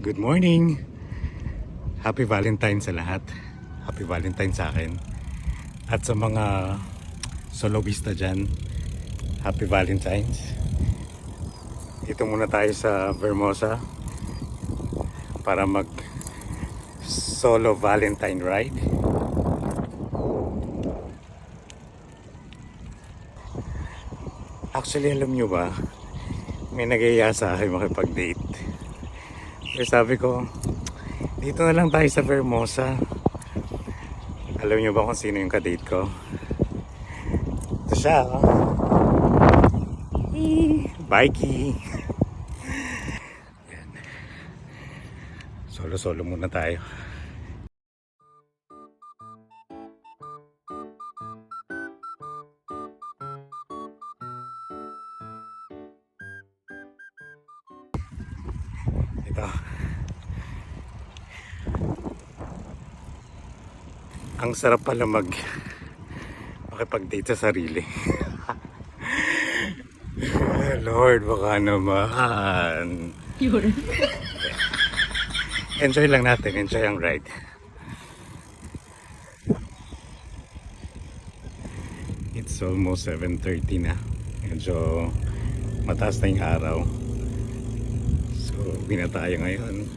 Good morning! Happy Valentine sa lahat. Happy Valentine sa akin. At sa mga soloista dyan, Happy Valentine's. Ito muna tayo sa Vermosa para mag solo Valentine ride. Actually, alam nyo ba, may nag-iaya sa akin makipag-date. Kaya sabi ko, dito na lang tayo sa Vermosa. Alam nyo ba kung sino yung kadate ko? Ito siya, oh. Bikey. Yan. Solo-solo muna tayo. Ito. Ang sarap pala makipag-date sa sarili. Lord, baka naman. Enjoy lang natin. Enjoy ang ride. It's almost 7:30 na. Medyo mataas na yung araw. So, uwi na tayo ngayon.